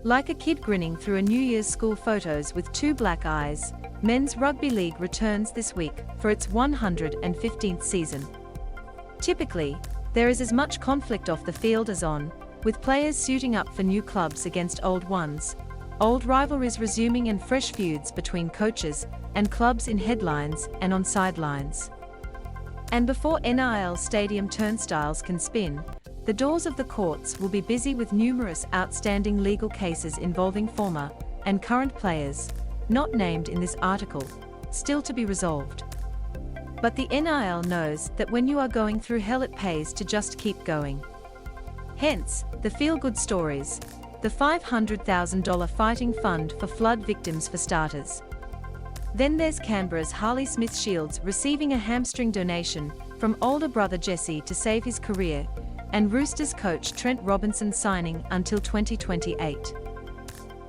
Like a kid grinning through a New Year's school photos with two black eyes, Men's Rugby League returns this week for its 115th season. Typically, there is as much conflict off the field as on, with players suiting up for new clubs against old ones, old rivalries resuming and fresh feuds between coaches and clubs in headlines and on sidelines. And before NRL Stadium turnstiles can spin, the doors of the courts will be busy with numerous outstanding legal cases involving former and current players, not named in this article, still to be resolved. But the NRL knows that when you are going through hell it pays to just keep going. Hence, the feel-good stories, the $500,000 fighting fund for flood victims for starters. Then there's Canberra's Harley Smith Shields receiving a hamstring donation from older brother Jesse to save his career, and Roosters coach Trent Robinson signing until 2028.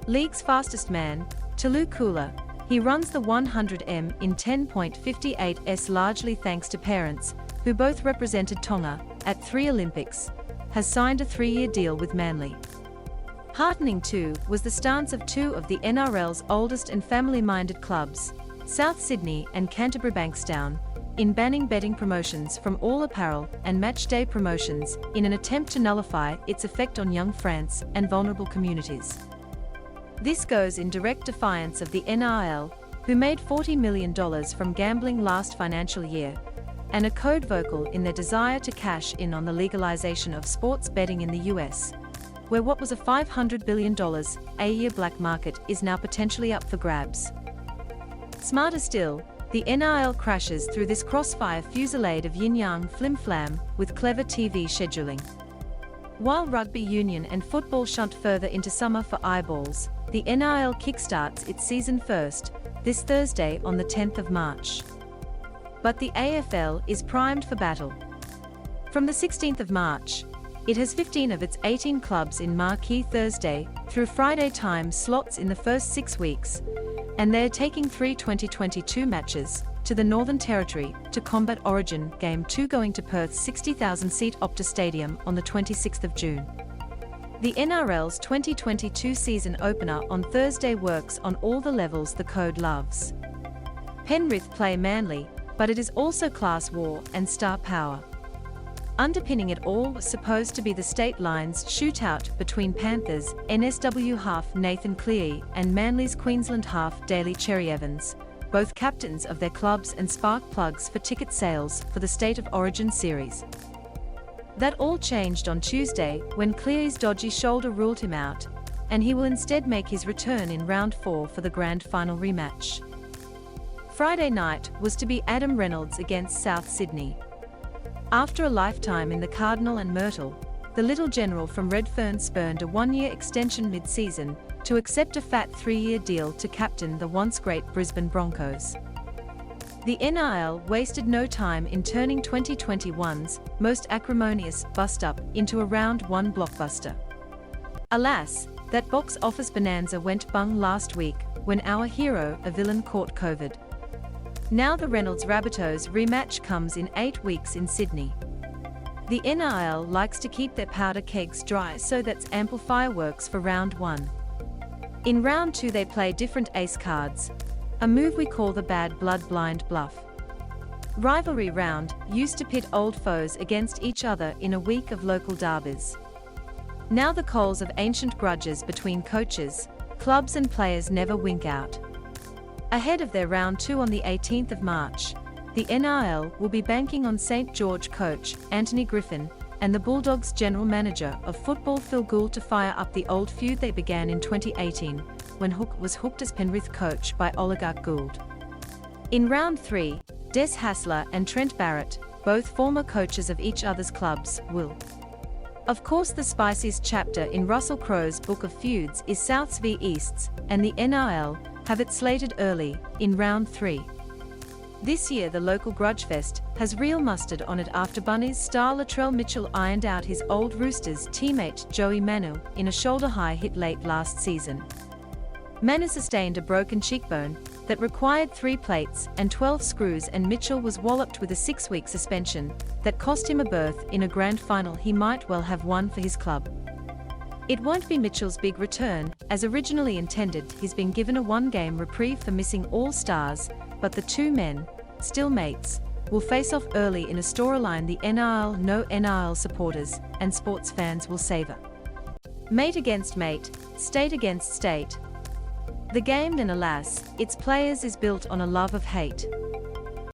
League's fastest man, Tulu Kula, he runs the 100m in 10.58s largely thanks to parents, who both represented Tonga at 3 Olympics, has signed a 3-year deal with Manly. Heartening too was the stance of two of the NRL's oldest and family-minded clubs, South Sydney and Canterbury Bankstown, in banning betting promotions from all apparel and matchday promotions in an attempt to nullify its effect on young France and vulnerable communities. This goes in direct defiance of the NRL, who made $40 million from gambling last financial year, and a code vocal in their desire to cash in on the legalization of sports betting in the US, where what was a $500 billion a year black market is now potentially up for grabs. Smarter still, the NRL crashes through this crossfire fusillade of yin-yang flim-flam with clever TV scheduling. While rugby union and football shunt further into summer for eyeballs, the NRL kickstarts its season first, this Thursday on the 10th of March. But the AFL is primed for battle. From the 16th of March, it has 15 of its 18 clubs in marquee Thursday through Friday time slots in the first 6 weeks, and they are taking 3 2022 matches to the Northern Territory to combat Origin Game 2 going to Perth's 60,000-seat Optus Stadium on the 26th of June. The NRL's 2022 season opener on Thursday works on all the levels the code loves. Penrith play Manly, but it is also class war and star power. Underpinning it all was supposed to be the state lines shootout between Panthers' NSW half Nathan Cleary and Manly's Queensland half Daly Cherry Evans, both captains of their clubs and spark plugs for ticket sales for the State of Origin series. That all changed on Tuesday when Cleary's dodgy shoulder ruled him out, and he will instead make his return in round 4 for the grand final rematch. Friday night was to be Adam Reynolds against South Sydney. After a lifetime in the Cardinal and Myrtle, the little general from Redfern spurned a 1-year extension mid-season to accept a fat 3-year deal to captain the once-great Brisbane Broncos. The NRL wasted no time in turning 2021's most acrimonious bust-up into a round 1 blockbuster. Alas, that box office bonanza went bung last week when our hero, a villain, caught COVID. Now the Reynolds Rabbitohs rematch comes in 8 weeks in Sydney. The NRL likes to keep their powder kegs dry, so that's ample fireworks for round 1. In round 2 they play different ace cards, a move we call the bad blood blind bluff. Rivalry round used to pit old foes against each other in a week of local derbies. Now the coals of ancient grudges between coaches, clubs and players never wink out. Ahead of their round 2 on the 18th of March, the NRL will be banking on St George coach Anthony Griffin and the Bulldogs general manager of football Phil Gould to fire up the old feud they began in 2018, when Hook was hooked as Penrith coach by oligarch Gould. In round 3, Des Hasler and Trent Barrett, both former coaches of each other's clubs, will. Of course, the spiciest chapter in Russell Crowe's book of feuds is Souths v Easts, and the NRL have it slated early, in round 3. This year the local grudgefest has real mustard on it after Bunnies star Latrell Mitchell ironed out his old Roosters teammate Joey Manu in a shoulder-high hit late last season. Manu sustained a broken cheekbone that required 3 plates and 12 screws, and Mitchell was walloped with a 6-week suspension that cost him a berth in a grand final he might well have won for his club. It won't be Mitchell's big return, as originally intended. He's been given a one-game reprieve for missing all stars, but the two men, still mates, will face off early in a storyline the NRL no NRL supporters and sports fans will savor. Mate against mate, state against state. The game, then alas, its players is built on a love of hate.